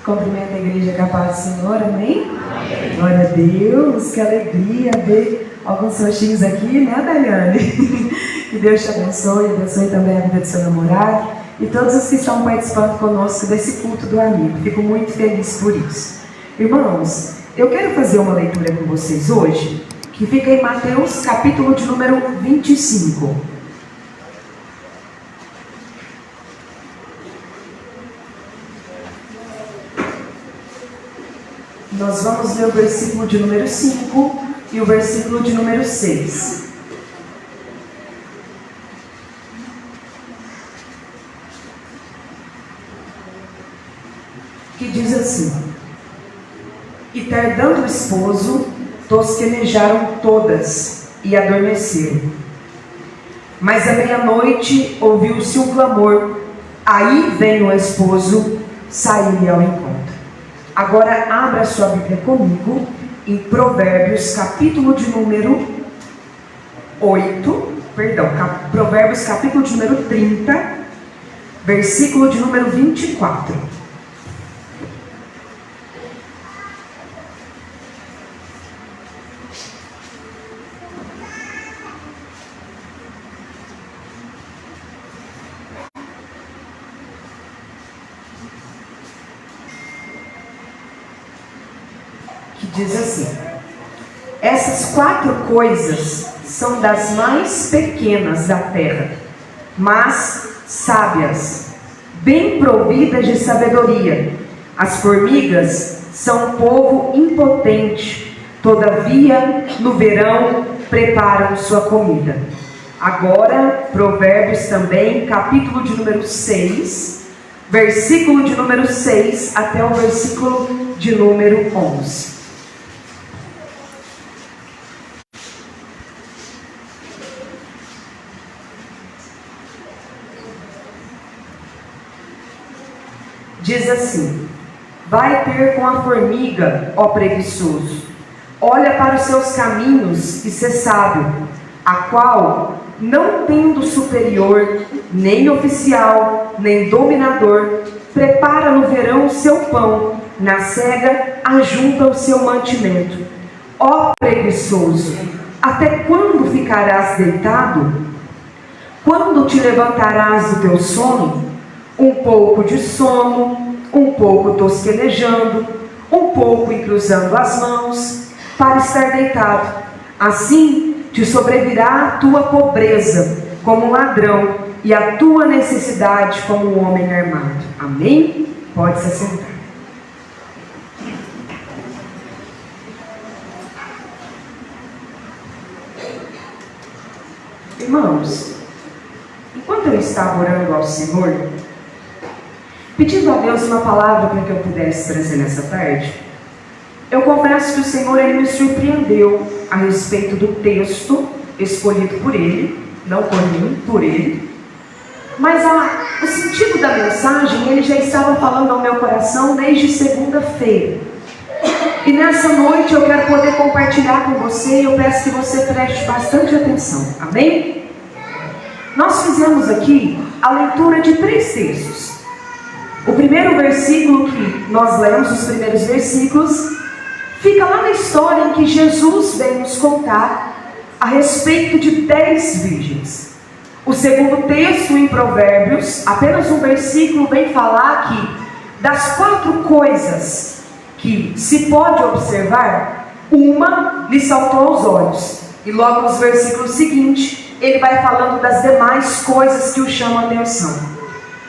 Cumprimento a igreja com a paz do Senhor, amém? Glória a Deus, que alegria ver alguns rostinhos aqui, né, Daiane? Que Deus te abençoe também a vida do seu namorado e todos os que estão participando conosco desse culto do amigo. Fico muito feliz por isso. Irmãos, eu quero fazer uma leitura com vocês hoje, que fica em Mateus, capítulo de número 25. Nós vamos ler o versículo de número 5 e o versículo de número 6. Que diz assim: E tardando o esposo, tosquenejaram todas e adormeceram. Mas à meia-noite ouviu-se um clamor. Aí vem o esposo, saiu-lhe ao encontro. Agora abra sua Bíblia comigo em Provérbios, capítulo de número 8, Provérbios, capítulo de número 30, versículo de número 24. Diz assim: essas 4 coisas são das mais pequenas da terra, mas sábias, bem providas de sabedoria. As formigas são um povo impotente, todavia no verão preparam sua comida. Agora, Provérbios também, capítulo de número 6, versículo de número 6 até o versículo de número 11. Diz assim: vai ter com a formiga, ó preguiçoso, olha para os seus caminhos e sê sábio, a qual, não tendo superior, nem oficial, nem dominador, prepara no verão o seu pão, na cega ajunta o seu mantimento. Ó preguiçoso, até quando ficarás deitado? Quando te levantarás do teu sono? Um pouco de sono, um pouco tosquenejando, um pouco encruzando as mãos, para estar deitado. Assim te sobrevirá a tua pobreza como um ladrão, e a tua necessidade como um homem armado. Amém? Pode se sentar. Irmãos, enquanto eu estava orando ao Senhor, pedindo a Deus uma palavra para que eu pudesse trazer nessa tarde, eu confesso que o Senhor ele me surpreendeu a respeito do texto escolhido por Ele, não por mim, por Ele. Mas o sentido da mensagem Ele já estava falando ao meu coração desde segunda-feira. E nessa noite eu quero poder compartilhar com você, e eu peço que você preste bastante atenção, amém? Nós fizemos aqui a leitura de 3 textos. O primeiro versículo que nós lemos, os primeiros versículos, fica lá na história em que Jesus vem nos contar a respeito de 10 virgens. O segundo texto, em Provérbios, apenas um versículo, vem falar que das 4 coisas que se pode observar, uma lhe saltou aos olhos. E logo nos versículos seguintes, ele vai falando das demais coisas que o chamam a atenção.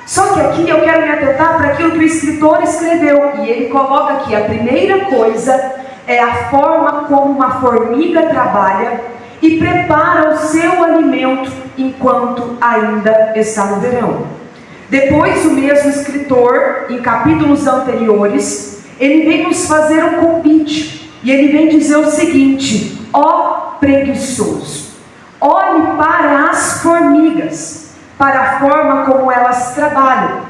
Só que aqui eu quero me atentar para aquilo que o escritor escreveu, e ele coloca aqui: a primeira coisa é a forma como uma formiga trabalha e prepara o seu alimento enquanto ainda está no verão. Depois, o mesmo escritor, em capítulos anteriores, ele vem nos fazer um convite, e ele vem dizer o seguinte: ó preguiçoso, olhe para as formigas, para a forma como elas trabalham.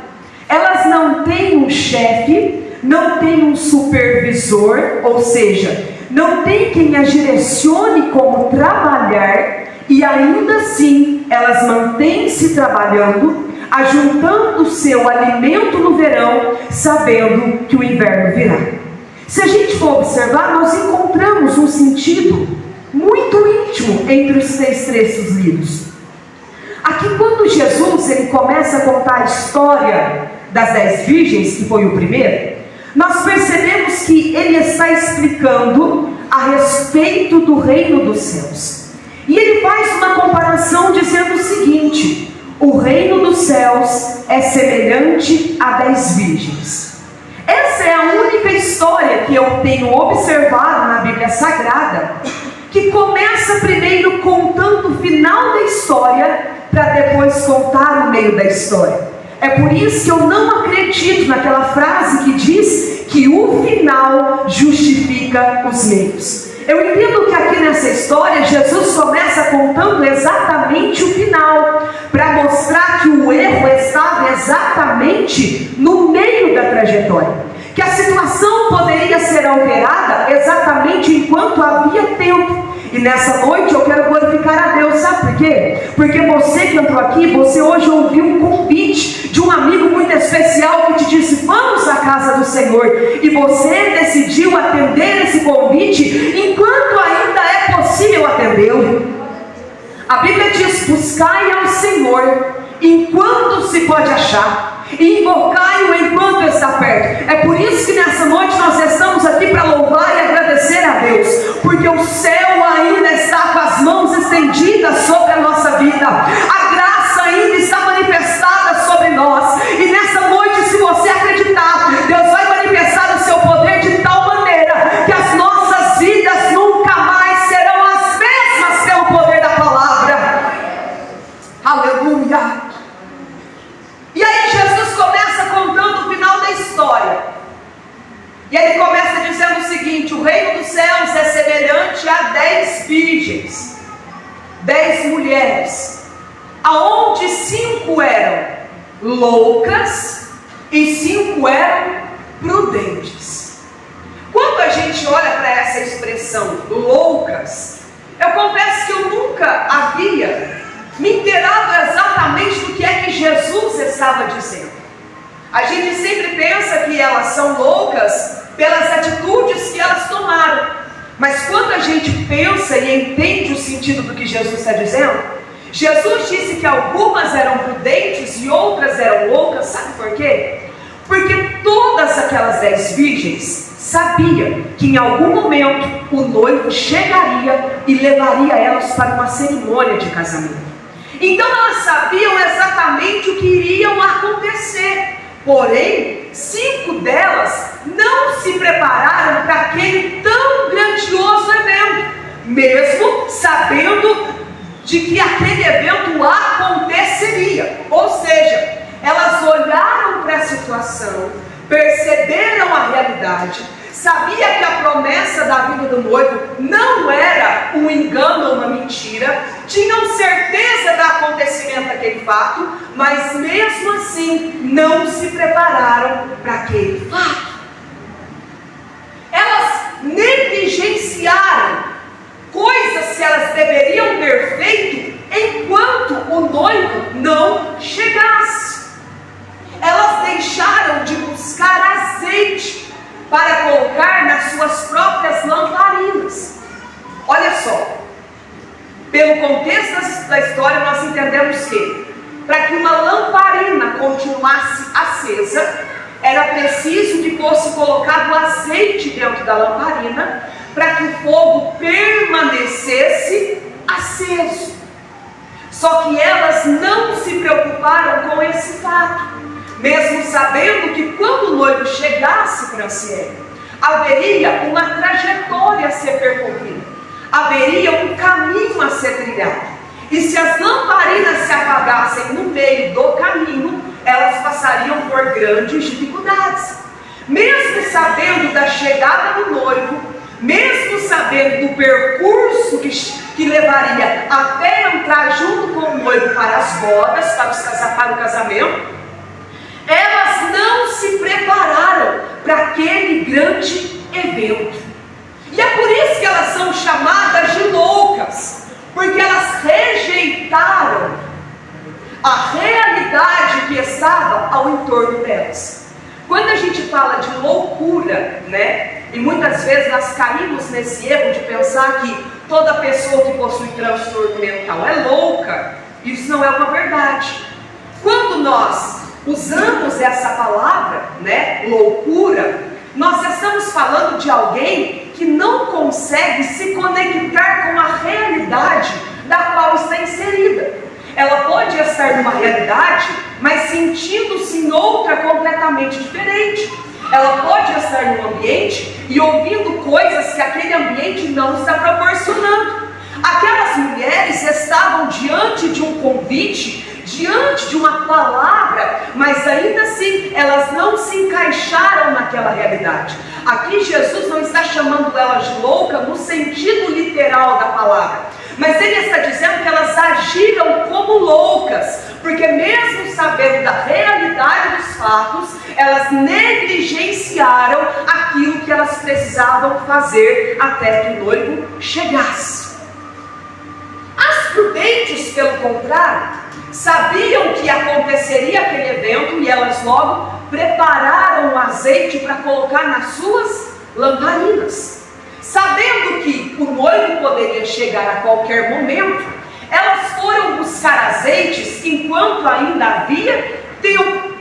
Elas não têm um chefe, não têm um supervisor, ou seja, não tem quem as direcione como trabalhar, e ainda assim elas mantêm-se trabalhando, ajuntando o seu alimento no verão, sabendo que o inverno virá. Se a gente for observar, nós encontramos um sentido muito íntimo entre os 3 trechos lidos. Aqui, quando Jesus ele começa a contar a história das 10 virgens, que foi o primeiro, nós percebemos que ele está explicando a respeito do reino dos céus. E ele faz uma comparação dizendo o seguinte: o reino dos céus é semelhante a 10 virgens. Essa é a única história que eu tenho observado na Bíblia Sagrada, que começa primeiro contando o final da história, para depois contar o meio da história. É por isso que eu não acredito naquela frase que diz que o final justifica os meios. Eu entendo que aqui nessa história, Jesus começa contando exatamente o final, para mostrar que o erro estava exatamente no meio da trajetória, que a situação poderia ser alterada exatamente enquanto havia tempo. E nessa noite eu quero glorificar a Deus, sabe por quê? Porque você que entrou aqui, você hoje ouviu um convite de um amigo muito especial que te disse: vamos à casa do Senhor, e você decidiu atender esse convite enquanto ainda é possível atendê-lo. A Bíblia diz: buscai ao Senhor enquanto se pode achar, e invocai-o enquanto está perto. É por isso que nessa noite nós estamos aqui para louvar e agradecer a Deus, porque o céu ainda está com as mãos estendidas sobre a nossa vida, a graça ainda está manifestada sobre nós, e nessa noite, se você acreditar, Deus vai manifestar o seu poder de tal maneira que as nossas vidas nunca mais serão as mesmas pelo poder da palavra. Aleluia! E aí Jesus começa contando o final da história, e ele começa dizendo o seguinte: o reino dos céus é semelhante a 10 virgens, 10 mulheres, aonde 5 eram loucas e 5 eram prudentes. Quando a gente olha para essa expressão loucas, eu confesso que eu nunca havia me inteirado exatamente do que é que Jesus estava dizendo. A gente sempre pensa que elas são loucas pelas atitudes que elas tomaram, mas quando a gente pensa e entende o sentido do que Jesus está dizendo, Jesus disse que algumas eram prudentes e outras eram loucas. Sabe por quê? Porque todas aquelas 10 virgens sabiam que em algum momento o noivo chegaria e levaria elas para uma cerimônia de casamento. Então elas sabiam exatamente o que iria acontecer. Porém, 5 delas não se prepararam para aquele tão grandioso evento, mesmo sabendo de que aquele evento aconteceria. Ou seja, elas olharam para a situação, perceberam a realidade, sabia que a promessa da vida do noivo não era um engano ou uma mentira, tinham certeza do acontecimento daquele fato, mas mesmo assim não se prepararam para aquele fato. Elas negligenciaram coisas que elas deveriam ter feito enquanto o noivo não chegasse. Elas deixaram de buscar azeite para colocar nas suas próprias lamparinas. Olha só, pelo contexto da história nós entendemos que para que uma lamparina continuasse acesa, era preciso que fosse colocado azeite dentro da lamparina para que o fogo permanecesse aceso. Só que elas não se preocuparam com esse fato, mesmo sabendo que quando o noivo chegasse, Franciele, haveria uma trajetória a ser percorrida, haveria um caminho a ser trilhado. E se as lamparinas se apagassem no meio do caminho, elas passariam por grandes dificuldades. Mesmo sabendo da chegada do noivo, mesmo sabendo do percurso que levaria até entrar junto com o noivo para as bodas, para o casamento, elas não se prepararam para aquele grande evento. E é por isso que elas são chamadas de loucas, porque elas rejeitaram a realidade que estava ao entorno delas. Quando a gente fala de loucura, né? E muitas vezes nós caímos nesse erro de pensar que toda pessoa que possui transtorno mental é louca. Isso não é uma verdade. Quando nós usamos essa palavra, né, loucura, nós estamos falando de alguém que não consegue se conectar com a realidade da qual está inserida. Ela pode estar numa realidade, mas sentindo-se em outra completamente diferente. Ela pode estar num ambiente e ouvindo coisas que aquele ambiente não está proporcionando. Aquelas mulheres estavam diante de um convite, diante de uma palavra, mas ainda assim elas não se encaixaram naquela realidade. Aqui Jesus não está chamando elas de louca no sentido literal da palavra, mas ele está dizendo que elas agiram como loucas, porque mesmo sabendo da realidade dos fatos, elas negligenciaram aquilo que elas precisavam fazer até que o noivo chegasse. As prudentes, pelo contrário, sabiam que aconteceria aquele evento e elas logo prepararam o azeite para colocar nas suas lamparinas. Sabendo que o noivo poderia chegar a qualquer momento, elas foram buscar azeites enquanto ainda havia tempo.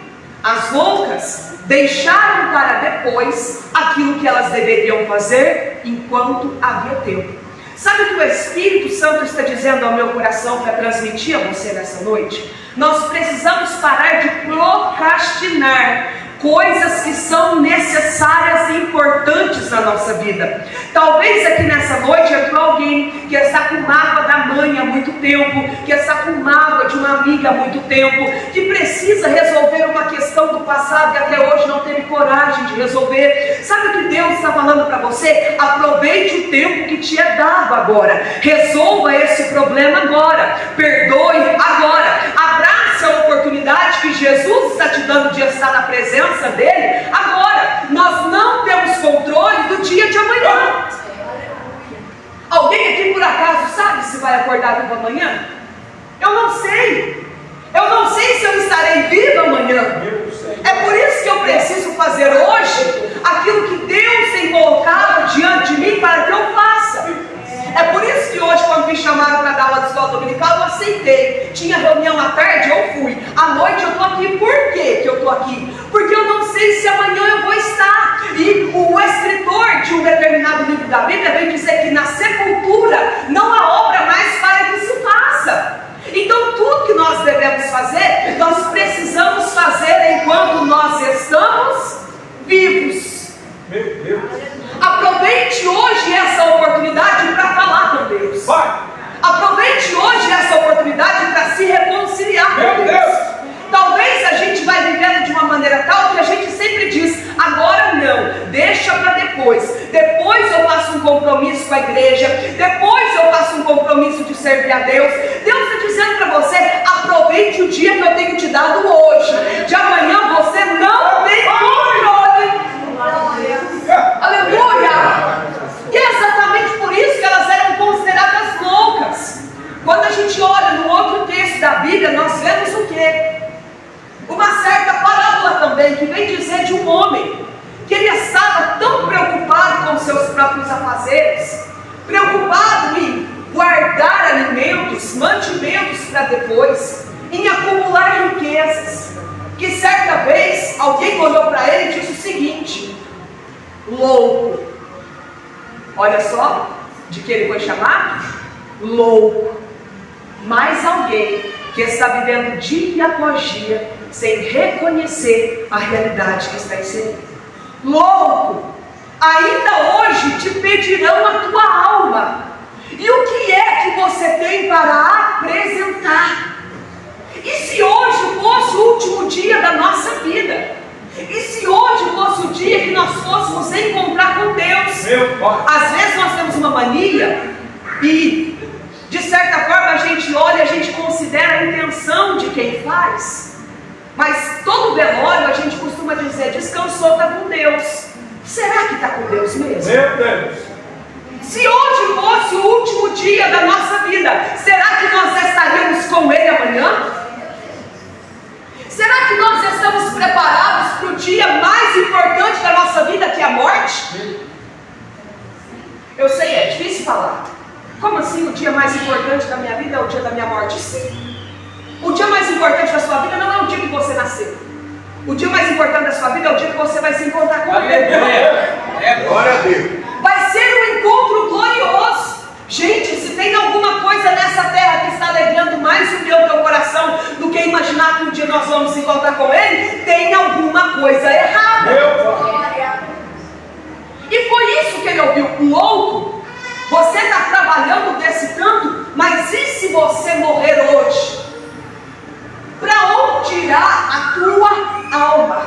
As loucas deixaram para depois aquilo que elas deveriam fazer enquanto havia tempo. Sabe o que o Espírito Santo está dizendo ao meu coração para transmitir a você nessa noite? Nós precisamos parar de procrastinar coisas que são necessárias e importantes na nossa vida. Talvez aqui nessa noite entrou alguém que está com mágoa da mãe há muito tempo, que está com mágoa de uma amiga há muito tempo, que precisa resolver uma questão do passado e até hoje não teve coragem de resolver. Sabe o que Deus está falando para você? Aproveite o tempo que te é dado agora. Resolva esse problema agora. Perdoe agora. Abrace a oportunidade que Jesus está te dando de estar na presença dele agora. Nós não temos controle do dia de amanhã. Alguém aqui por acaso sabe se vai acordar vivo amanhã? Eu não sei. Eu não sei se eu estarei vivo amanhã. É por isso que eu preciso fazer hoje aquilo que Deus tem colocado diante de mim para que eu faça. É por isso que hoje, quando me chamaram para dar aula de escola dominical, eu aceitei. Tinha reunião à tarde, eu fui. À noite eu estou aqui. Por quê que eu estou aqui? Porque eu não sei se amanhã eu vou estar. E o escritor de um determinado livro da Bíblia vem dizer que na sepultura não há obra mais para que se faça. Então tudo que nós devemos fazer, nós precisamos fazer enquanto nós estamos vivos. Meu Deus. Aproveite hoje essa oportunidade para falar com Deus. Aproveite hoje essa oportunidade para se reconciliar com Deus. Talvez a gente vai vivendo de uma maneira tal que a gente sempre diz, agora não, deixa para depois. Depois eu faço um compromisso com a igreja, depois eu faço um compromisso de servir a Deus. Deus está dizendo para você, aproveite o dia que eu tenho te dado hoje. De amanhã você não tem controle. Aleluia! E é exatamente por isso que elas eram consideradas loucas. Quando a gente olha no outro texto da Bíblia, nós vemos o quê? Uma certa parábola também, que vem dizer de um homem, que ele estava tão preocupado com seus próprios afazeres, preocupado em guardar alimentos, mantimentos para depois, em acumular riquezas, que certa vez alguém olhou para ele e disse o seguinte: louco. Olha só de que ele foi chamado? Louco. Mais alguém que está vivendo dia após dia sem reconhecer a realidade que está inserida. Louco. Ainda hoje te pedirão a tua alma. E o que é que você tem para apresentar? E se hoje fosse o último dia da nossa vida? E se hoje fosse o dia que nós fôssemos encontrar com Deus? Às vezes nós temos uma mania e, de certa forma, a gente olha e a gente considera a intenção de quem faz. Mas todo velório a gente costuma dizer, descansou, está com Deus. Será que está com Deus mesmo? Meu Deus. Se hoje fosse o último dia da nossa vida, será que nós estaríamos com Ele amanhã? Será que importante da minha vida é o dia da minha morte? Sim. O dia mais importante da sua vida não é o dia que você nasceu. O dia mais importante da sua vida é o dia que você vai se encontrar com Ele. Glória a Deus. Vai ser um encontro glorioso. Gente, se tem alguma coisa nessa terra que está alegrando mais o teu coração do que imaginar que um dia nós vamos se encontrar com Ele, tem alguma coisa errada. E foi isso que ele ouviu. Louco, você está trabalhando desse tanto, mas e se você morrer hoje? Para onde irá a tua alma?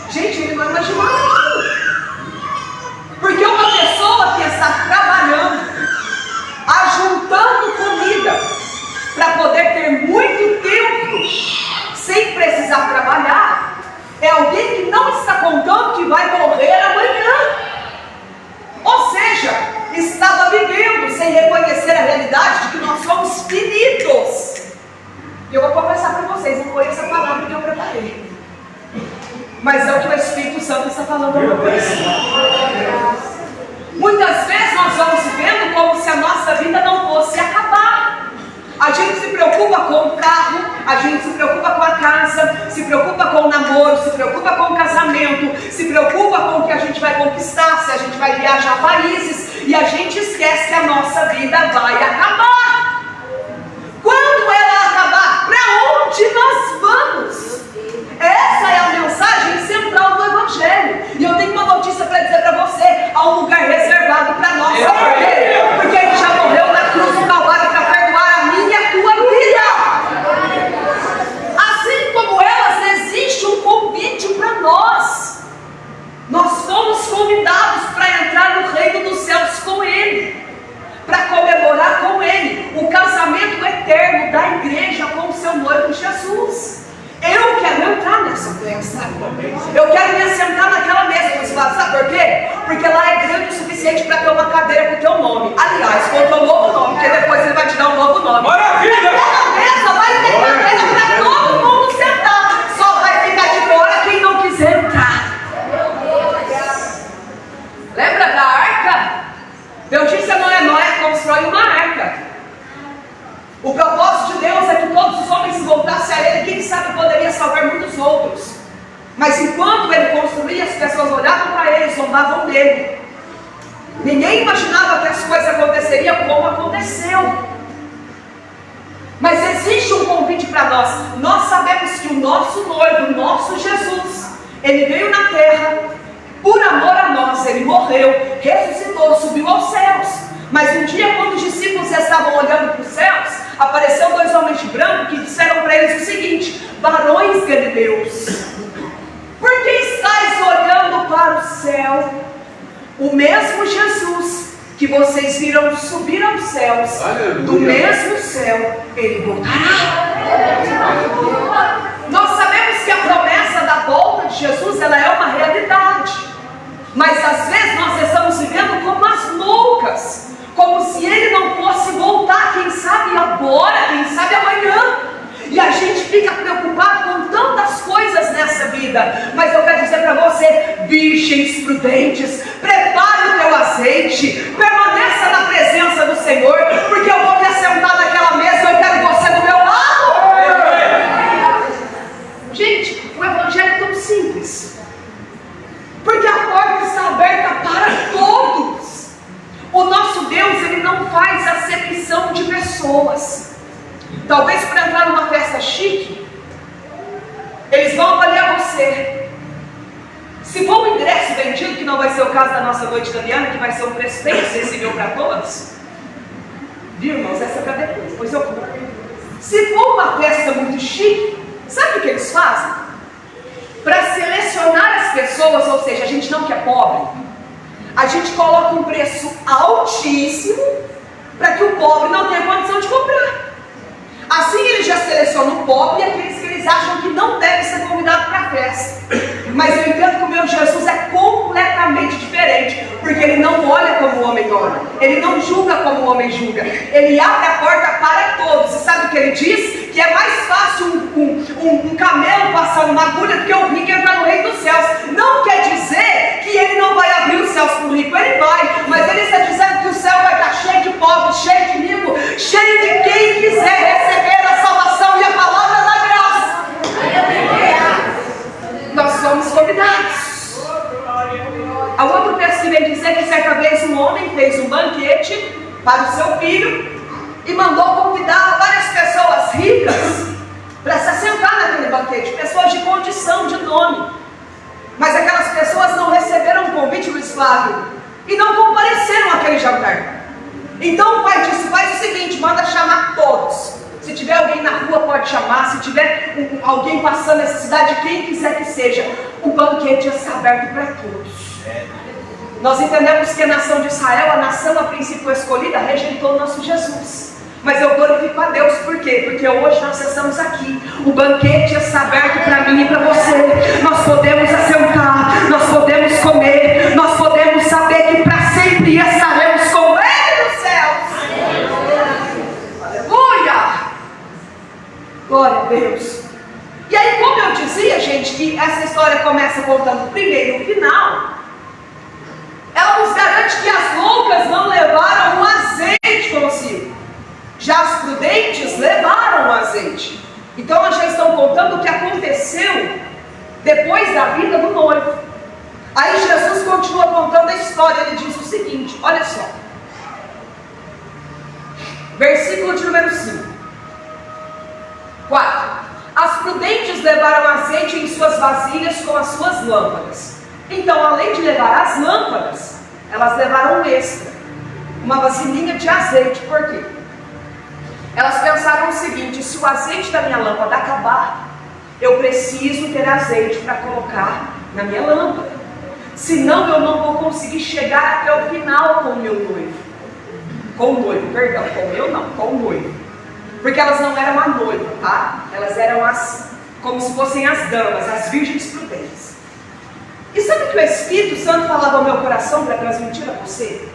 Gente, ele não imaginava aquilo. Porque uma pessoa que está trabalhando, ajuntando comida, para poder ter muito tempo, sem precisar trabalhar, é alguém que não está contando que vai morrer amanhã. Ou seja, estava vivendo sem reconhecer a realidade de que nós somos finitos. E eu vou conversar para vocês, não foi essa palavra que eu preparei, mas é o que o Espírito Santo está falando para vocês. Muitas vezes nós vamos vivendo como se a nossa vida não fosse acabar. A gente se preocupa com o carro, a gente se preocupa com a casa, se preocupa com o namoro, se preocupa com o casamento, se preocupa com o que a gente vai conquistar, se a gente vai viajar a países, e a gente esquece que a nossa vida vai acabar. Quando ela acabar, para onde nós vamos? Essa é a mensagem central do Evangelho. E eu tenho uma notícia para dizer para você: há um lugar reservado para nós. Sabe por quê? Porque Ele já morreu na cruz do Calvário para perdoar a minha e a tua vida. Assim como elas, existe um convite para nós. Nós fomos convidados para entrar no reino dos céus com Ele, para comemorar com Ele o casamento eterno da igreja com o seu noivo Jesus. Eu quero entrar nessa festa. Eu quero me assentar naquela mesa. Você fala, sabe por quê? Porque lá é grande o suficiente para ter uma cadeira com o teu nome. Aliás, com o teu novo nome, porque depois ele vai te dar um novo nome. Maravilha! Naquela mesa vai ter cadeira para todo mundo sentar. Só vai ficar de fora quem não quiser entrar. Lembra da arca? Deus disse a Noé: constrói uma arca. O propósito de Deus é que todos os homens se voltassem a Ele. Quem sabe poderia salvar muitos outros. Mas enquanto Ele construía, as pessoas olhavam para Ele, zombavam dele. Ninguém imaginava que as coisas aconteceriam como aconteceu. Mas existe um convite para nós. Nós sabemos que o nosso noivo, o nosso Jesus, Ele veio na terra por amor a nós. Ele morreu, ressuscitou, subiu aos céus. Mas um dia, quando os discípulos estavam olhando para os céus, apareceu dois homens de branco que disseram para eles o seguinte: varões galileus, por que estáis olhando para o céu? O mesmo Jesus que vocês viram subir aos céus, aleluia, do mesmo céu Ele voltará. Nós sabemos que a promessa da volta de Jesus, ela é uma realidade, mas às vezes nós estamos vivendo como as loucas, como se Ele não fosse voltar, quem sabe agora, quem sabe amanhã. E a gente fica preocupado com tantas coisas nessa vida. Mas eu quero dizer para você, virgens prudentes, prepare o teu azeite, permaneça na presença do Senhor, porque eu vou me assentar naquela mesa e eu quero você do meu lado. Gente, o Evangelho é tão simples, porque a porta está aberta para todos. O nosso Deus, Ele não faz acepção de pessoas. Talvez para entrar numa festa chique, eles vão avaliar você. Se for um ingresso vendido, que não vai ser o caso da nossa noite italiana, que vai ser um preço bem acessível para todos, viu, irmãos? Essa é para depois eu conto. Se for uma festa muito chique, sabe o que eles fazem? Para selecionar as pessoas, ou seja, a gente não quer pobre, a gente coloca um preço altíssimo para que o pobre não tenha condição de comprar. Assim ele já seleciona o pobre e aqueles que eles acham que não devem ser convidados para a festa. Mas eu entendo que o meu Jesus é completamente diferente, porque Ele não olha como o homem olha, Ele não julga como o homem julga, Ele abre a porta para todos. E sabe o que Ele diz? Que é mais fácil um camelo passar uma agulha do que um rico entrar no reino dos céus. Não quer dizer que Ele não vai abrir os céus para o rico, Ele vai, mas Ele está dizendo que o céu céu vai estar cheio de pobre, cheio de rico, cheio de quem quiser receber a salvação e a palavra da graça. Nós somos convidados. Há outro texto que vem dizer que certa vez um homem fez um banquete para o seu filho e mandou convidar várias pessoas ricas para se assentar naquele banquete, pessoas de condição, de nome. Mas aquelas pessoas não receberam o convite, Luiz Flávio, e não compareceram àquele jantar. Então o pai disse: faz o seguinte, manda chamar todos. Se tiver alguém na rua pode chamar, se tiver alguém passando necessidade, quem quiser que seja, o banquete está aberto para todos. Nós entendemos que a nação de Israel, a nação a princípio escolhida, rejeitou o nosso Jesus. Mas eu glorifico a Deus, por quê? Porque hoje nós estamos aqui, o banquete está aberto para mim e para você. Nós podemos assentar, nós podemos comer, nós podemos saber que para sempre estaremos com Ele nos céus. Aleluia! Glória a Deus. E aí, como eu dizia, gente, que essa história começa contando primeiro o final, ela nos garante que as loucas não levaram o azeite consigo. Já os prudentes levaram o azeite. Então elas já estão contando o que aconteceu depois da vida do noivo. Aí Jesus continua contando a história. Ele diz o seguinte, olha só. Versículo de número 5. 4. As prudentes levaram azeite em suas vasilhas com as suas lâmpadas. Então, além de levar as lâmpadas, elas levaram um extra, uma vasilhinha de azeite. Por quê? Elas pensaram o seguinte: se o azeite da minha lâmpada acabar, eu preciso ter azeite para colocar na minha lâmpada. Senão eu não vou conseguir chegar até o final com o meu noivo. Com o noivo, perdão, com o meu não, com o noivo. Porque elas não eram a noiva, tá? Elas eram como se fossem as damas, as virgens prudentes. E sabe que o Espírito Santo falava ao meu coração para transmitir a você?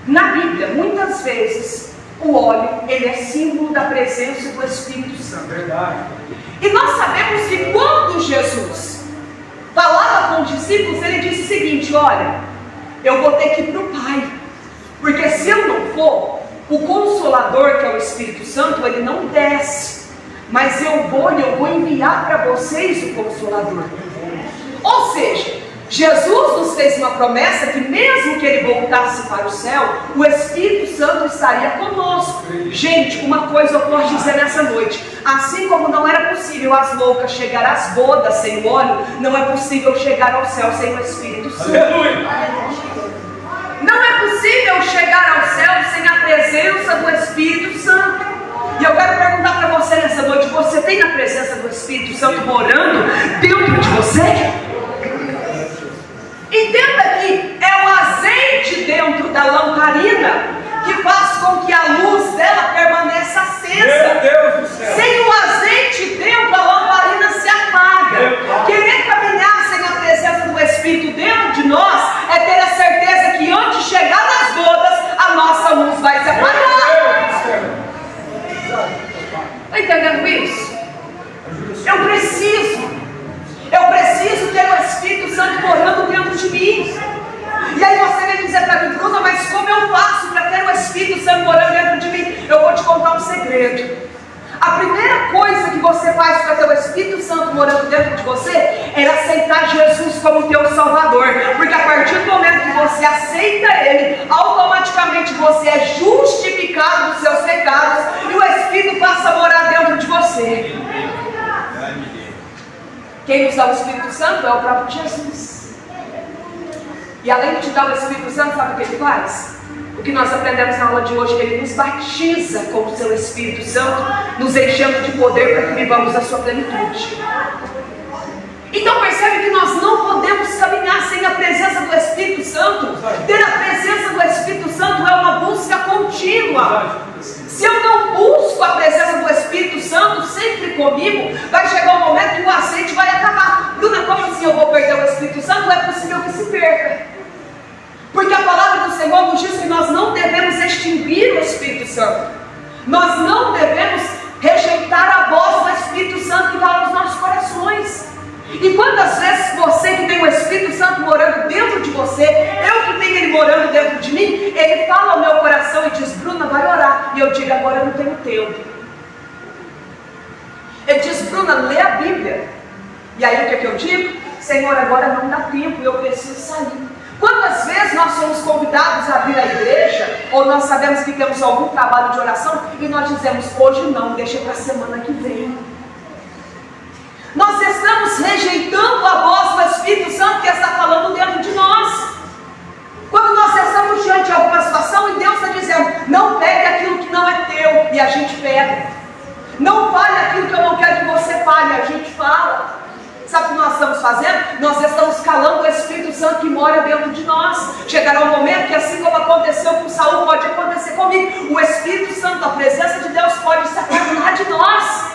Na Bíblia, muitas vezes, o óleo, ele é símbolo da presença do Espírito Santo. Verdade. E nós sabemos que quando Jesus falava com os discípulos, ele disse o seguinte: olha, eu vou ter que ir para o Pai, porque se eu não for, o Consolador, que é o Espírito Santo, ele não desce, mas eu vou enviar para vocês o Consolador. Ou seja, Jesus nos fez uma promessa que mesmo que ele voltasse para o céu, o Espírito Santo estaria conosco. Gente, uma coisa eu posso dizer nessa noite: assim como não era possível as loucas chegar às bodas sem o óleo, não é possível chegar ao céu sem o Espírito Santo. Aleluia. Não é possível chegar ao céu sem a presença do Espírito Santo. E eu quero perguntar para você nessa noite: você tem a presença do Espírito Santo morando dentro de você? Entenda que é o azeite dentro da lamparina que faz com que a luz dela permaneça acesa. Meu Deus do céu. Sem o azeite dentro, a lamparina se apaga. Querer caminhar sem a presença do Espírito dentro de nós é ter a certeza que antes de chegar nas bodas, a nossa luz vai se apagar. Está entendendo isso? Eu preciso ter o Espírito Santo morando dentro de mim. E aí você vem dizer para mim: Bruna, mas como eu faço para ter o Espírito Santo morando dentro de mim? Eu vou te contar um segredo. A primeira coisa que você faz para ter o Espírito Santo morando dentro de você é aceitar Jesus como teu Salvador. Porque a partir do momento que você aceita Ele, automaticamente você é justificado dos seus pecados e o Espírito passa a morar dentro de você. Quem nos dá o Espírito Santo é o próprio Jesus. E além de te dar o Espírito Santo, sabe o que ele faz? O que nós aprendemos na aula de hoje: ele nos batiza com o seu Espírito Santo, nos enchendo de poder para que vivamos a sua plenitude. Então percebe que nós não podemos caminhar sem a presença do Espírito Santo. Ter a presença do Espírito Santo é uma busca contínua. Se eu não busco a presença do Espírito Santo sempre comigo, vai chegar um momento que o azeite vai acabar. Bruna, como assim eu vou perder o Espírito Santo? Não é possível que se perca. Porque a palavra do Senhor nos diz que nós não devemos extinguir o Espírito Santo. Nós não devemos rejeitar a voz do Espírito Santo que fala nos nossos corações. E quantas vezes você que tem o Espírito Santo morando dentro de você, eu que tenho ele morando dentro de mim, ele fala ao meu coração Bruna, lê a Bíblia. E aí o que é que eu digo? Senhor, agora não dá tempo, eu preciso sair. Quantas vezes nós somos convidados a vir à igreja, ou nós sabemos que temos algum trabalho de oração, e nós dizemos, hoje não, deixa para a semana que vem. Nós estamos rejeitando a voz do Espírito Santo que está falando dentro de nós. Quando nós estamos diante de alguma situação e Deus está dizendo, não pegue aquilo que não é teu, e a gente pega. Não fale aquilo que eu não quero que você fale, a gente fala. Sabe o que nós estamos fazendo? Nós estamos calando o Espírito Santo que mora dentro de nós. Chegará um momento que, assim como aconteceu com Saul, pode acontecer comigo. O Espírito Santo, a presença de Deus pode se aproximar de nós.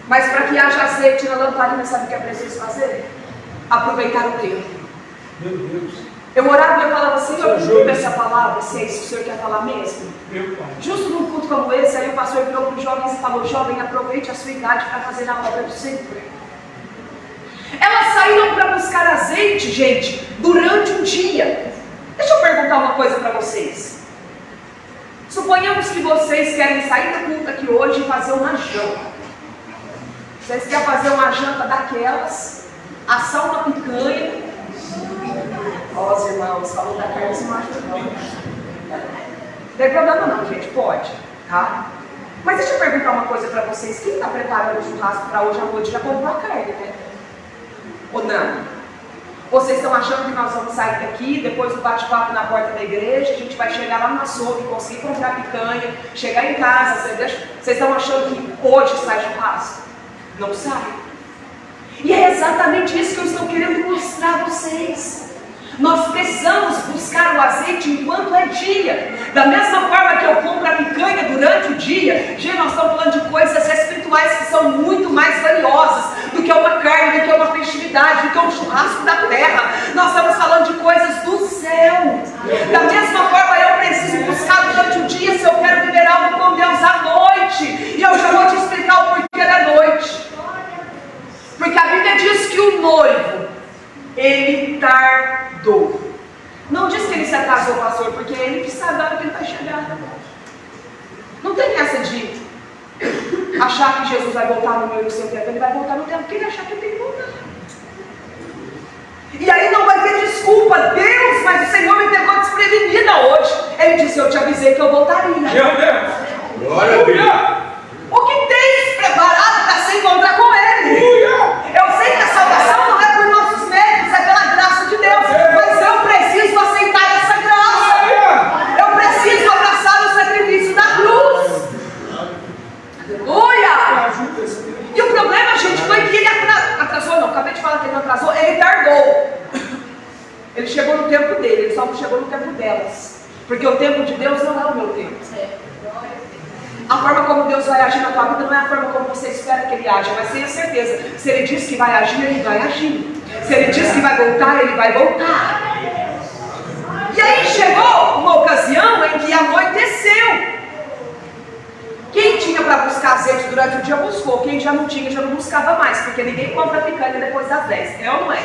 Mas para que haja azeite na lamparina, sabe o que é preciso fazer? Aproveitar o tempo. Meu Deus. Eu orava e eu falava, Senhor, desculpa essa palavra, se é isso que o Senhor quer falar mesmo. Meu Pai. Justo num culto como esse, aí o pastor virou para os jovens e falou, jovem, aproveite a sua idade para fazer a obra do Senhor. Elas saíram para buscar azeite, gente, durante um dia. Deixa eu perguntar uma coisa para vocês. Suponhamos que vocês querem sair do culto aqui hoje e fazer uma janta. Vocês querem fazer uma janta daquelas, assar uma picanha. Ó, os irmãos, falou da carne, se machuca não. Não tem problema não, gente, pode, tá? Mas deixa eu perguntar uma coisa para vocês. Quem está preparando o churrasco para hoje à noite já comprou a carne, né? Ou não? Vocês estão achando que nós vamos sair daqui, depois do bate-papo na porta da igreja, a gente vai chegar lá no açougue, conseguir comprar picanha, chegar em casa, vocês estão achando que hoje sai churrasco? Não sai. E é exatamente isso que eu estou querendo mostrar a vocês. Nós precisamos buscar o azeite enquanto é dia. Da mesma forma que eu compro a picanha durante o dia, gente, nós estamos falando de coisas espirituais que são muito mais valiosas do que uma carne, do que uma festividade, do que um churrasco da terra. Nós estamos falando de coisas do céu. Da mesma forma eu preciso buscar durante o dia se eu quero viver algo com Deus à noite. E eu já vou te explicar o porquê da noite. Porque a Bíblia diz que o noivo, ele tardou. Não diz que ele se atrasou, pastor, porque ele que sabe a hora que ele vai chegar. Não tem essa de achar que Jesus vai voltar no meu e no seu tempo. Ele vai voltar no tempo que ele achar que tem que voltar. E aí não vai ter desculpa. Deus, mas o Senhor me pegou desprevenida hoje. Ele disse, eu te avisei que eu voltaria. Meu Deus. Glória a Deus. O que tens preparado para se encontrar com Ele? Eu sei que a salvação não é por nossos méritos, é pela graça de Deus. Mas eu preciso aceitar essa graça. Eu preciso abraçar o sacrifício da cruz. Aleluia! E o problema, gente, foi que ele atrasou, não, acabei de falar que ele não atrasou, ele tardou. Ele chegou no tempo dele, ele só não chegou no tempo delas. Porque o tempo de Deus não é o meu tempo. A forma como Deus vai agir na tua vida não é a forma como você espera que Ele aja, mas tenha certeza, se Ele diz que vai agir, Ele vai agir. Se Ele diz que vai voltar, Ele vai voltar. E aí chegou uma ocasião em que anoiteceu. Quem tinha para buscar azeite durante o dia buscou, quem já não tinha já não buscava mais, porque ninguém compra picanha depois das 10, é ou não é?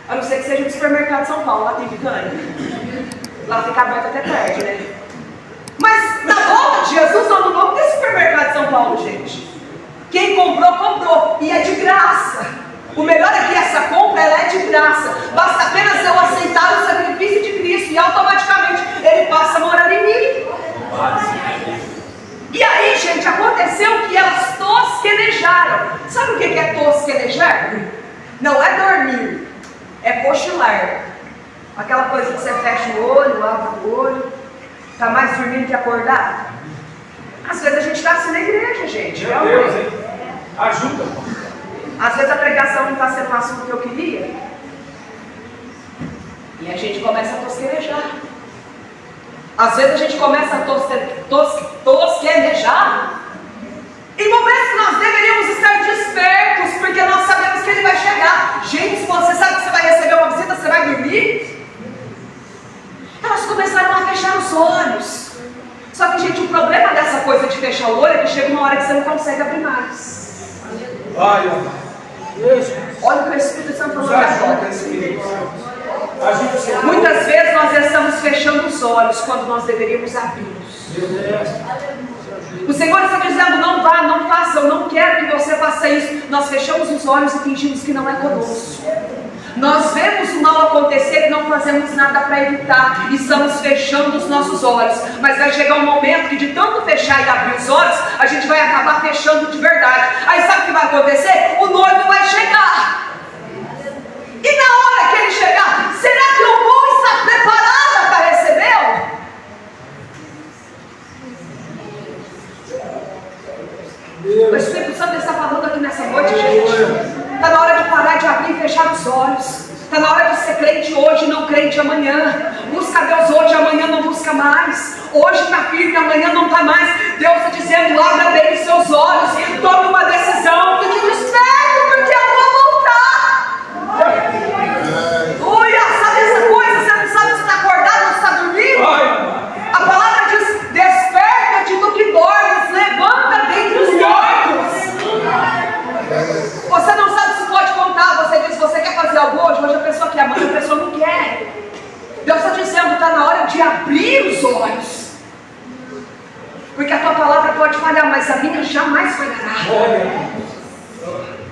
A não ser que seja no supermercado de São Paulo, lá tem picanha. Lá fica aberto até tarde, né? Mas na volta de Jesus, no ano novo, tem supermercado de São Paulo, gente. Quem comprou, comprou. E é de graça. O melhor é que essa compra, ela é de graça. Basta apenas eu aceitar o sacrifício de Cristo e automaticamente Ele passa a morar em mim. E aí, gente, aconteceu que elas tosquenejaram. Sabe o que é tosquenejar? Não é dormir, é cochilar. Aquela coisa que você fecha o olho, abre o olho. Está mais dormindo que acordado? Às vezes a gente está assim na igreja, gente. Meu Deus, hein? Ajuda. Às vezes a pregação não está sendo um assunto que eu queria. E a gente começa a tosquenejar. Às vezes a gente começa a tosquenejar. Em momentos que nós deveríamos estar despertos, porque nós sabemos que Ele vai chegar. Gente, se você sabe que você vai receber uma visita, você vai dormir? Elas começaram a fechar os olhos. Só que, gente, o problema dessa coisa de fechar o olho é que chega uma hora que você não consegue abrir mais. Olha o que o Espírito Santo falou agora. Ajuda. Muitas vezes nós estamos fechando os olhos quando nós deveríamos abri-los. O Senhor está dizendo, não vá, não faça, eu não quero que você faça isso. Nós fechamos os olhos e fingimos que não é conosco. Nós vemos o mal acontecer e não fazemos nada para evitar. E estamos fechando os nossos olhos. Mas vai chegar um momento que de tanto fechar e abrir os olhos, a gente vai acabar fechando de verdade. Aí sabe o que vai acontecer? O noivo vai chegar. E na hora que ele chegar, será que eu vou estar preparada para recebê-lo? O Espírito Santo está falando aqui nessa noite, gente. Está na hora de parar de abrir e fechar os olhos. Está na hora de ser crente hoje e não crente amanhã. Busca Deus hoje, amanhã não busca mais. Hoje está firme, amanhã não está mais. Deus está dizendo, abra bem os seus olhos, tome uma decisão, fique desperto, porque eu vou voltar. Ui, sabe essa coisa? Você não sabe se está acordado ou se está dormindo? A palavra diz, desperta-te do que dormes, levanta dentre os mortos. Você não sabe se pode contar, você diz, você quer fazer algo hoje? Hoje a pessoa quer, amanhã a pessoa não quer. Deus está dizendo, está na hora de abrir os olhos. Porque a tua palavra pode falhar, mas a minha jamais falhará.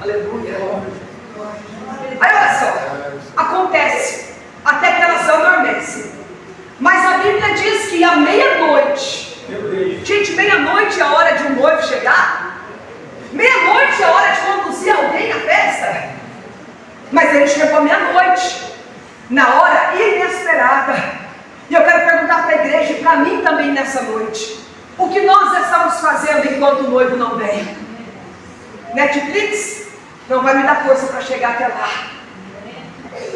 Aleluia. Aí olha só, acontece, até que elas adormecem. Mas a Bíblia diz que à meia-noite, gente, meia-noite é a hora de um noivo chegar. Meia-noite é a hora de conduzir alguém à festa. Mas ele chegou à meia-noite, na hora inesperada. E eu quero perguntar para a igreja e para mim também nessa noite: o que nós estamos fazendo enquanto o noivo não vem? Netflix não vai me dar força para chegar até lá.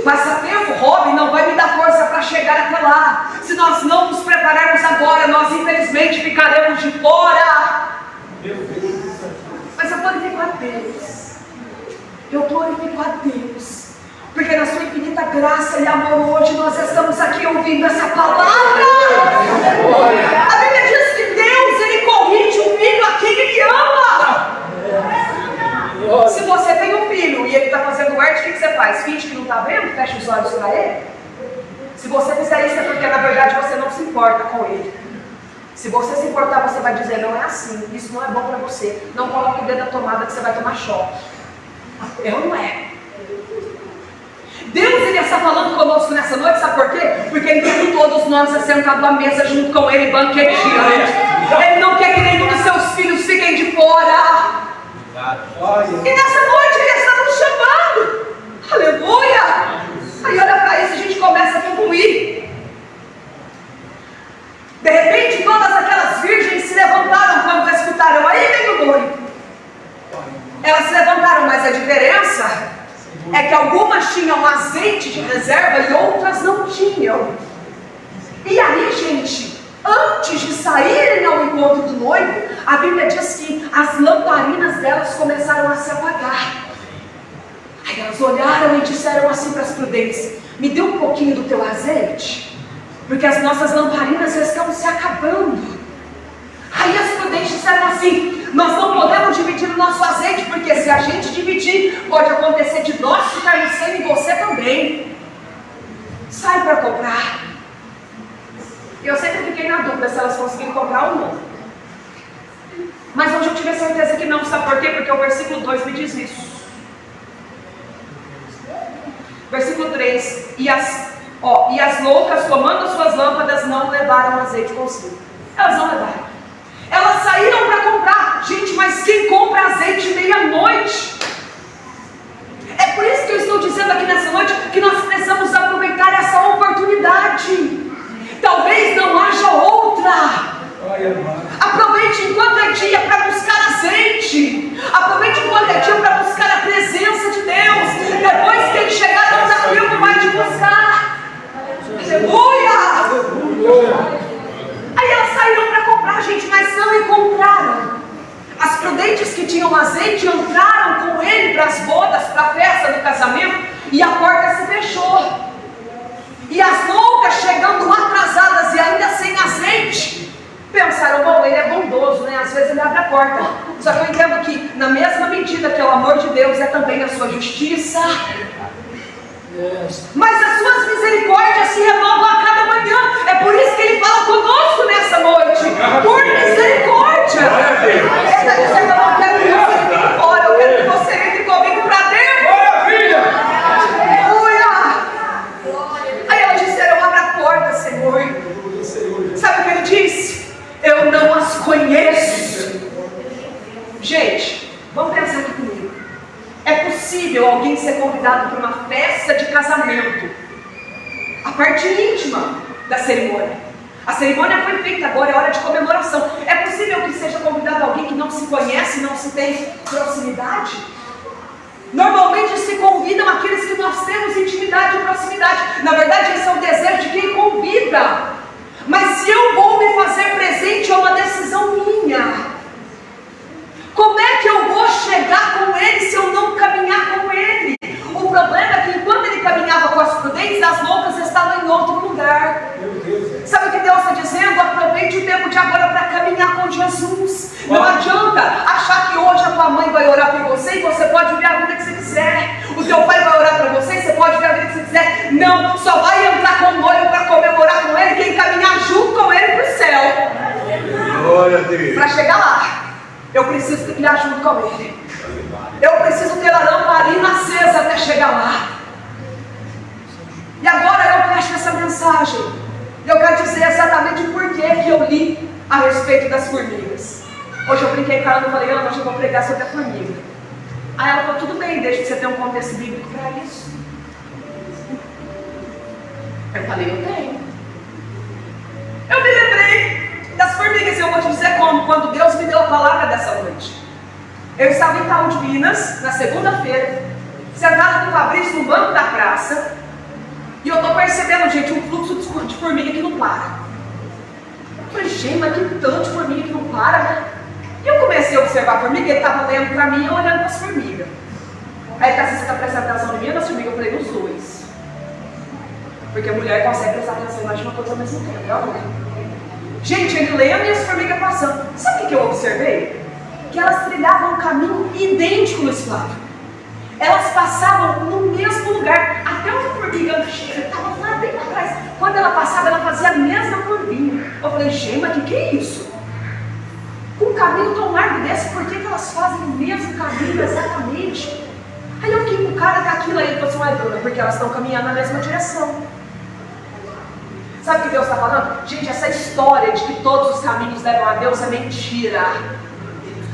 Passatempo, hobby não vai me dar força para chegar até lá. Se nós não nos prepararmos agora, nós infelizmente ficaremos de fora. Mas eu glorifico a Deus. Eu glorifico a Deus. Porque na sua infinita graça e amor hoje nós estamos aqui ouvindo essa palavra. A Bíblia diz que Deus, Ele corrige o filho a quem Ele ama. Se você tem um filho e ele está fazendo arte, o que você faz? Finge que não está vendo? Fecha os olhos para ele? Se você fizer isso é porque na verdade você não se importa com ele. Se você se importar, você vai dizer, não é assim, isso não é bom para você. Não coloque o dedo na tomada que você vai tomar choque. Eu não é. Deus, Ele está falando conosco nessa noite, sabe por quê? Porque Ele quer que todos nós sentados à mesa junto com Ele, banqueteando. Ele não quer que nenhum dos seus filhos fiquem de fora. E nessa noite Ele está nos chamando. Aleluia. Aí olha para isso, a gente começa a concluir. De repente todas aquelas virgens se levantaram quando escutaram, aí vem o noivo. Elas se levantaram, mas a diferença é que algumas tinham azeite de reserva e outras não tinham. E aí, gente, antes de saírem ao encontro do noivo, a Bíblia diz que as lamparinas delas começaram a se apagar. Aí elas olharam e disseram assim para as prudentes: me dê um pouquinho do teu azeite, porque as nossas lamparinas estão se acabando. Aí as prudentes disseram assim: nós não podemos dividir o nosso azeite, porque se a gente dividir, pode acontecer de nós ficarmos sem e você também. Sai para comprar. Eu sempre fiquei na dúvida se elas conseguiram comprar ou não. Mas hoje eu tive a certeza que não. Sabe por quê? Porque o versículo 2 me diz isso. Versículo 3: e as loucas, tomando suas lâmpadas, não levaram azeite consigo. Elas não levaram. Elas saíram para comprar. Gente, mas quem compra azeite meia-noite? É por isso que eu estou dizendo aqui nessa noite que nós precisamos aproveitar essa oportunidade. Talvez não haja outra. Aproveite enquanto é dia para buscar azeite. Aproveite enquanto é dia para buscar a presença de Deus. Depois que Ele chegar, não está tempo mais de buscar. Aleluia! Aí elas saíram para comprar, gente, mas não encontraram. As prudentes que tinham azeite entraram com ele para as bodas, para a festa do casamento, e a porta se fechou. E as loucas, chegando atrasadas e ainda sem azeite, pensaram: bom, ele é bondoso, né? Às vezes ele abre a porta. Só que eu entendo que na mesma medida que é o amor de Deus, é também a sua justiça. Mas as suas misericórdias se renovam a cada manhã. É por isso que Ele fala conosco nessa noite. Por misericórdia. Ele está dizendo: eu não quero misericórdia. Gente, vamos pensar aqui comigo. É possível alguém ser convidado para uma festa de casamento? A parte íntima da cerimônia. A cerimônia foi feita, agora é hora de comemoração. É possível que seja convidado alguém que não se conhece, não se tem proximidade? Normalmente se convidam aqueles que nós temos intimidade e proximidade. Na verdade, esse é o desejo de quem convida. Mas se eu vou me fazer presente, é uma decisão minha. Como é que eu vou chegar com ele se eu não caminhar com ele? O problema é que enquanto ele caminhava com as prudentes, as loucas estavam em outro lugar. Sabe o que Deus está dizendo? Aproveite o tempo de agora para caminhar com Jesus. Não adianta achar que hoje a tua mãe vai orar por você e você pode ver a vida que você quiser. O teu pai vai orar para você e você pode ver a vida que você quiser. Não, só vai entrar com o noivo para comemorar com ele quem caminhar junto com ele para o céu. Glória a Deus. Para chegar lá, eu preciso trilhar junto com ele. Eu preciso ter a lamparina acesa até chegar lá. E agora eu fecho essa mensagem. Eu quero dizer exatamente por que eu li a respeito das formigas. Hoje eu brinquei com ela e falei, Ana, hoje eu vou pregar sobre a formiga. Aí ela falou, tudo bem, deixa você ter um contexto bíblico para isso. Eu falei, eu tenho. Eu me lembrei das formigas e eu vou te dizer como, quando Deus me deu a palavra dessa noite. Eu estava em Itaú de Minas, na segunda-feira, sentada com o Fabrício no banco da praça, e eu estou percebendo, gente, um fluxo de formiga que não para. Eu falei, gente, mas que tanto de formiga que não para, né? E eu comecei a observar a formiga, ele estava olhando para mim e eu olhando para as formigas. Aí ele está prestando atenção em mim e nas formigas, eu falei, nos dois. Porque a mulher consegue prestar atenção em mais de uma coisa ao mesmo tempo, é amor. Gente, ele lendo e as formigas passando. Sabe o que eu observei? Que elas trilhavam um caminho idêntico, Luiz Flávio. Elas passavam no mesmo lugar. Até uma formiga estava lá bem atrás. Quando ela passava, ela fazia a mesma curvinha. Eu falei, gente, mas o que é isso? Com um caminho tão largo desse, por que elas fazem o mesmo caminho exatamente? Aí eu fiquei com o cara daquilo aí e falei assim, ué, dona, porque elas estão caminhando na mesma direção. Sabe o que Deus está falando? Gente, essa história de que todos os caminhos levam a Deus é mentira.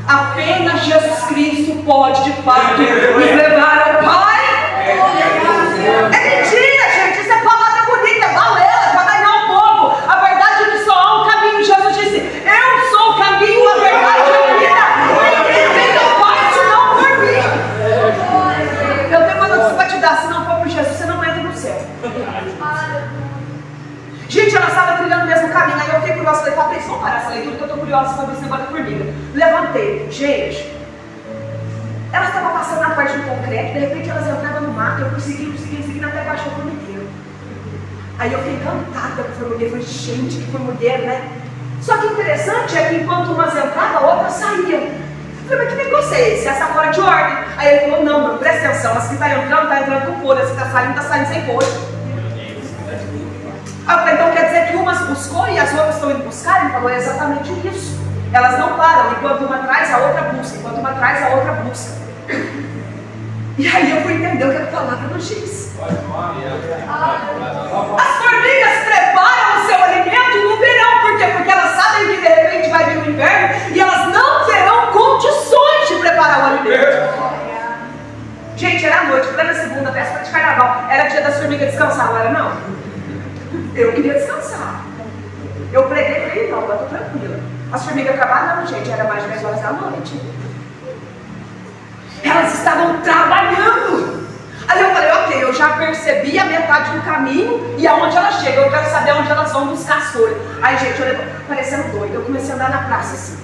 Apenas Jesus Cristo pode, de fato, nos levar ao Pai. É mentira, gente. Isso é palavra bonita, é balela, para ganhar o povo. A verdade é que só há um caminho. Jesus disse, eu sou o caminho, a verdade e a vida. Ninguém vem ao Pai senão por mim. Eu tenho uma notícia para te dar. Se não for por Jesus, você não entra no céu. Gente, ela estava trilhando o mesmo caminho. Aí eu fiquei curiosa, falei, Fabrício, vamos parar essa leitura que eu estou curiosa para ver esse negócio da formiga. Levantei. Gente, ela estava passando na parte do concreto, de repente elas entravam no mato, eu fui seguindo até baixo do formigueiro. Aí eu fiquei encantada com o formigueiro, falei, gente, que formigueiro, né? Só que interessante é que enquanto umas entravam, outras saíam. Eu falei, mas que negócio é esse? Essa fora de ordem. Aí ele falou, não, mano, presta atenção, as que está entrando com folha, as que está saindo sem folha. Então quer dizer que umas buscou e as outras estão indo buscar? Ele falou, é exatamente isso. Elas não param, enquanto uma traz, a outra busca, enquanto uma traz, a outra busca. E aí eu fui entender o que a palavra nos diz. As formigas preparam o seu alimento no verão, por quê? Porque elas sabem que de repente vai vir o inverno e elas não terão condições de preparar o alimento. Gente, era noite, plena segunda, véspera de carnaval, era dia das formigas descansar, não era não? Eu queria descansar. Eu preguei e falei, não, eu estou tranquila. As formigas trabalhando, gente, era mais de 10 horas da noite. Elas estavam trabalhando. Aí eu falei, ok, eu já percebi a metade do caminho e aonde elas chegam. Eu quero saber onde elas vão buscar as folhas. Aí, gente, eu levei, parecendo doido. Eu comecei a andar na praça assim.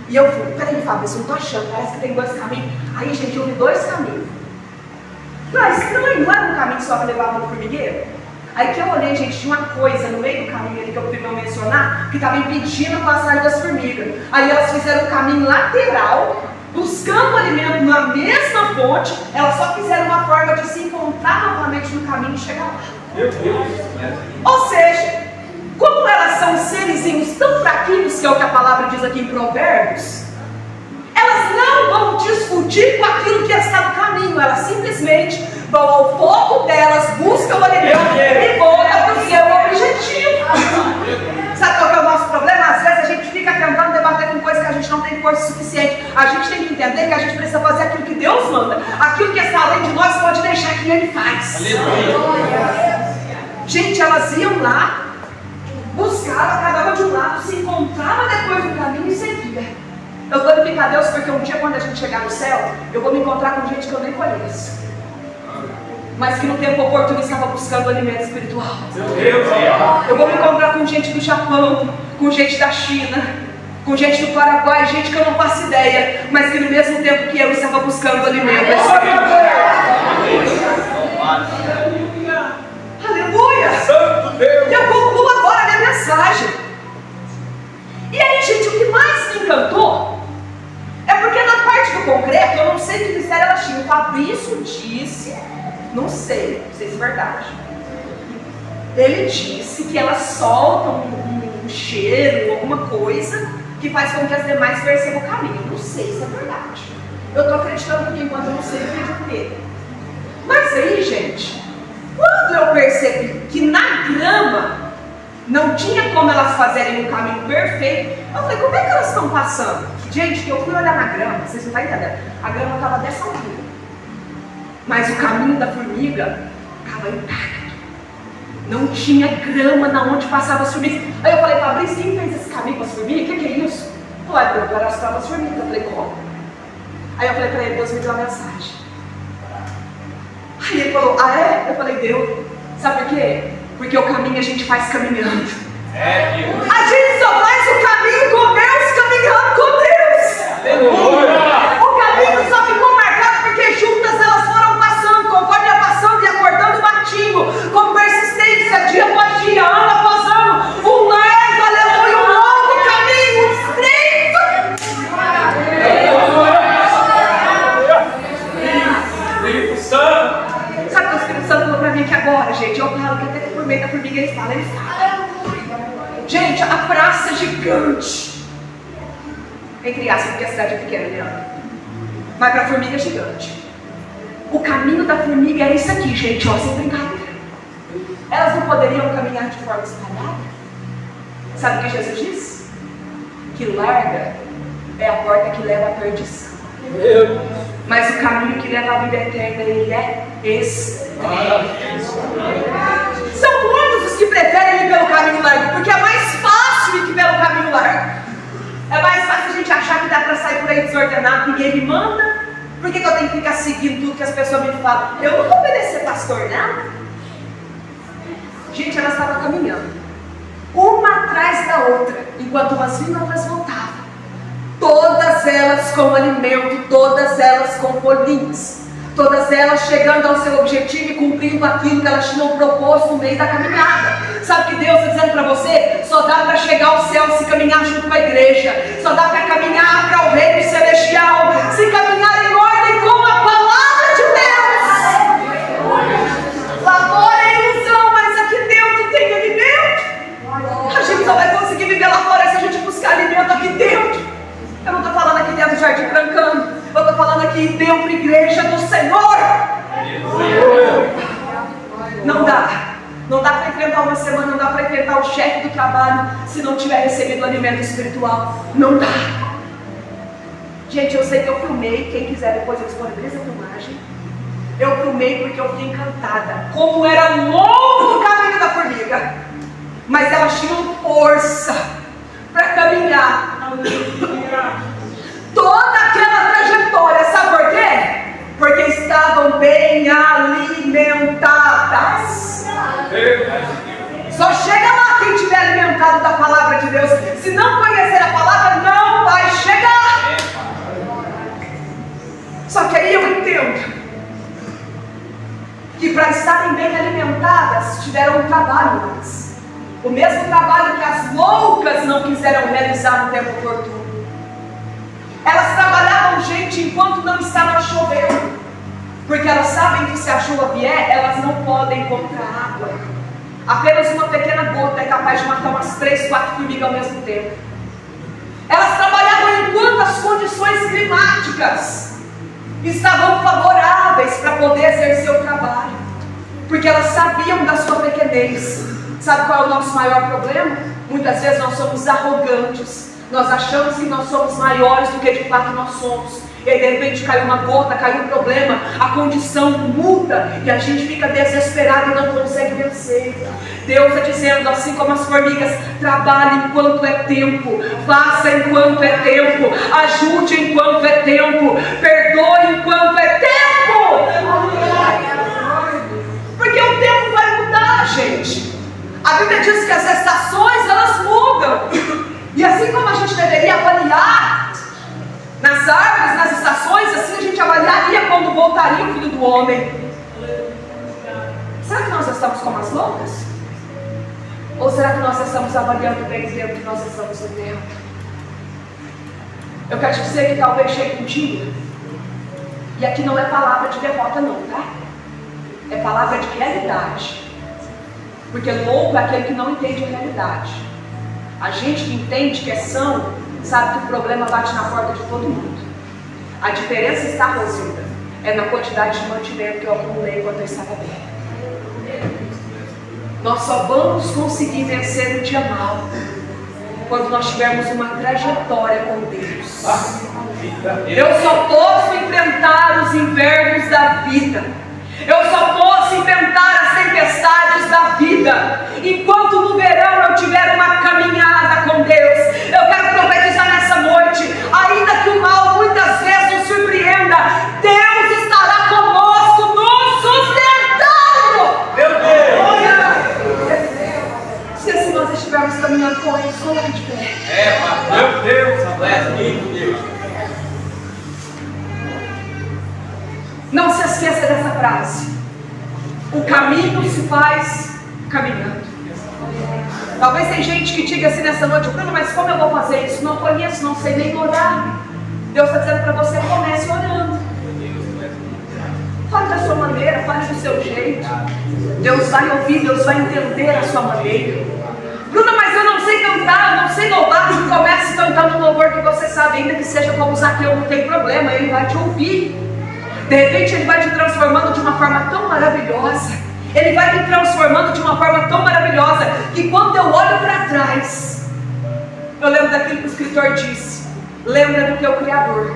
E eu fui, peraí, Fábio, eu não tô achando, parece que tem dois caminhos. Aí, gente, eu vi dois caminhos. Não é estranho, não era um caminho só que levava no formigueiro? Aí que eu olhei, gente, tinha uma coisa no meio do caminho ali que eu prefiro não mencionar, que estava impedindo a passagem das formigas. Aí elas fizeram um caminho lateral, buscando alimento na mesma fonte, elas só fizeram uma forma de se encontrar novamente no caminho e chegar lá. Meu Deus. Ou seja, como elas são serizinhos tão fraquinhos, que é o que a palavra diz aqui em Provérbios, elas não vão discutir com aquilo que está no caminho, elas simplesmente vão ao foco delas, buscam o alimento e voltam para o seu objetivo. Sabe qual que é o nosso problema? Às vezes a gente fica tentando debater com coisas que a gente não tem força suficiente. A gente tem que entender que a gente precisa fazer aquilo que Deus manda. Aquilo que está além de nós pode deixar que Ele faz. Aleluia. Gente, elas iam lá, buscavam, cada uma de um lado, se encontrava depois do caminho e seguia. Eu glorifico a Deus porque um dia, quando a gente chegar no céu, eu vou me encontrar com gente que eu nem conheço, mas que no tempo oportuno estava buscando alimento espiritual. Eu vou me encontrar com gente do Japão, com gente da China, com gente do Paraguai, gente que eu não faço ideia, mas que no mesmo tempo que eu estava buscando alimento espiritual. Aleluia! Santo Deus! E eu concluo agora a minha mensagem. E aí, gente, o que mais me encantou é porque na parte do concreto, eu não sei que ministério ela tinha. O Fabrício disse, não sei se é verdade. Ele disse que elas soltam um cheiro, alguma coisa, que faz com que as demais percebam o caminho. Não sei se é verdade. Eu estou acreditando que enquanto eu não sei, eu acredito nele. Mas aí, gente, quando eu percebi que na grama não tinha como elas fazerem um caminho perfeito, eu falei, como é que elas estão passando? Gente, que eu fui olhar na grama, vocês não estão entendendo, a grama estava dessa altura, mas o caminho da formiga estava intacto, não tinha grama na onde passava as formigas. Aí eu falei, Fabrício, quem fez esse caminho com as formigas? O que é isso? Eu falei, para arrastar as formigas. Eu falei, como? Aí eu falei para ele, Deus me deu uma mensagem. Aí ele falou, ah é? Eu falei, Deus, sabe por quê? Porque o caminho a gente faz caminhando. A gente só faz o caminho com Deus, caminhando com Deus. O caminho só ficou marcado porque juntas elas foram passando, conforme ia passando e acordando o batismo, com persistência, dia após dia, ano após ano, um largo, aleluia, um longo caminho, estreito. Sabe o que o Espírito Santo falou pra mim aqui agora, gente? Eu falo que até que por meio da formiga ele fala. Gente, a praça é gigante. Entre aspas, porque a cidade é pequena, né? Mas para a formiga é gigante. O caminho da formiga era isso aqui, gente, ó, sem brincadeira. Elas não poderiam caminhar de forma espalhada. Sabe o que Jesus disse? Que larga é a porta que leva à perdição. Mas o caminho que leva à vida eterna, ele é estreito. São muitos os que preferem ir pelo caminho largo, porque é mais fácil ir pelo caminho largo. É mais fácil a gente achar que dá para sair por aí desordenado, ninguém me manda. Por que eu tenho que ficar seguindo tudo que as pessoas me falam? Eu não vou obedecer pastor, não. Gente, elas estavam caminhando, uma atrás da outra, enquanto umas vinham, outras voltavam. Todas elas com alimento, todas elas com folhinhas, todas elas chegando ao seu objetivo e cumprindo aquilo que elas tinham proposto no meio da caminhada. Sabe que Deus está dizendo para você? Só dá para chegar ao céu se caminhar junto com a igreja, só dá para caminhar para o reino celestial se caminhar em ordem com a palavra de Deus. Lá fora é ilusão, mas aqui dentro tem alimento. A gente só vai conseguir viver lá fora se a gente buscar alimento aqui dentro. Eu não estou falando aqui dentro do Jardim Francano, eu estou falando aqui dentro da igreja do Senhor. Não dá para enfrentar uma semana, não dá para enfrentar o chefe do trabalho se não tiver recebido o alimento espiritual. Não dá. Gente, eu sei que eu filmei, quem quiser depois eu disponibilizo a filmagem. Eu filmei porque eu fiquei encantada. Como era longo o caminho da formiga, mas elas tinham força para caminhar toda aquela trajetória. Sabe por quê? Porque estavam bem alimentadas. Só chega lá quem estiver alimentado da palavra de Deus. Se não conhecer a palavra, não vai chegar. Só que aí eu entendo que para estarem bem alimentadas tiveram um trabalho antes. O mesmo trabalho que as loucas não quiseram realizar no tempo oportuno. Elas trabalhavam, gente, enquanto não estava chovendo, porque elas sabem que se a chuva vier, elas não podem encontrar água. Apenas uma pequena gota é capaz de matar umas 3, 4 formigas ao mesmo tempo. Elas trabalhavam enquanto as condições climáticas estavam favoráveis para poder exercer o trabalho, porque elas sabiam da sua pequenez. Sabe qual é o nosso maior problema? Muitas vezes nós somos arrogantes. Nós achamos que nós somos maiores do que de fato nós somos. E aí de repente cai uma gota, cai um problema, a condição muda e a gente fica desesperado e não consegue vencer. Deus está dizendo, assim como as formigas, trabalhe enquanto é tempo, faça enquanto é tempo, ajude enquanto é tempo, perdoe enquanto é tempo. Porque o tempo vai mudar, gente. A Bíblia diz que as estações elas mudam. E assim como a gente deveria avaliar nas árvores, nas estações, assim a gente avaliaria quando voltaria o Filho do Homem. Será que nós estamos como as loucas? Ou será que nós estamos avaliando bem o tempo que nós estamos vivendo? Eu quero te dizer que talvez chegue um dia, e aqui não é palavra de derrota não, tá? É palavra de realidade. Porque louco é aquele que não entende a realidade. A gente que entende que é são, sabe que o problema bate na porta de todo mundo. A diferença está, Rosilda, é na quantidade de mantimento que eu acumulei enquanto eu estava bem. Nós só vamos conseguir vencer o dia mau quando nós tivermos uma trajetória com Deus. Eu só posso enfrentar os invernos da vida. Eu só posso enfrentar as tempestades da vida enquanto no verão eu tiver uma caminhada com Deus. Eu quero profetizar nessa noite, ainda que o mal muitas vezes nos surpreenda, Deus estará conosco, nos sustentando. Meu Deus! Se assim nós estivermos caminhando com Ele, coloque de pé. Meu Deus! Não se esqueça dessa frase. O caminho se faz caminhando. Talvez tem gente que diga assim nessa noite, Bruno, mas como eu vou fazer isso? Não conheço, não sei nem orar. Deus está dizendo para você, comece orando. Fale da sua maneira, fale do seu jeito. Deus vai ouvir, Deus vai entender a sua maneira. Bruna, mas eu não sei cantar, eu não sei louvar. Comece cantando um louvor que você sabe, ainda que seja como Zaqueu, não tem problema, Ele vai te ouvir. De repente Ele vai te transformando de uma forma tão maravilhosa. Ele vai te transformando de uma forma tão maravilhosa que quando eu olho para trás, eu lembro daquilo que o escritor disse. Lembra do teu Criador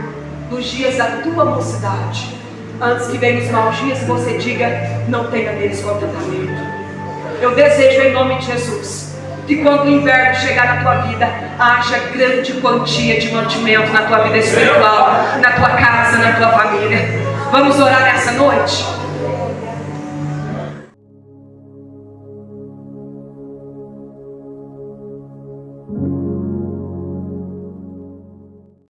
nos dias da tua mocidade, antes que venham os maus dias e você diga, não tenha neles contentamento. Eu desejo em nome de Jesus que quando o inverno chegar na tua vida, haja grande quantia de mantimento na tua vida espiritual, na tua casa, na tua família. Vamos orar nessa noite?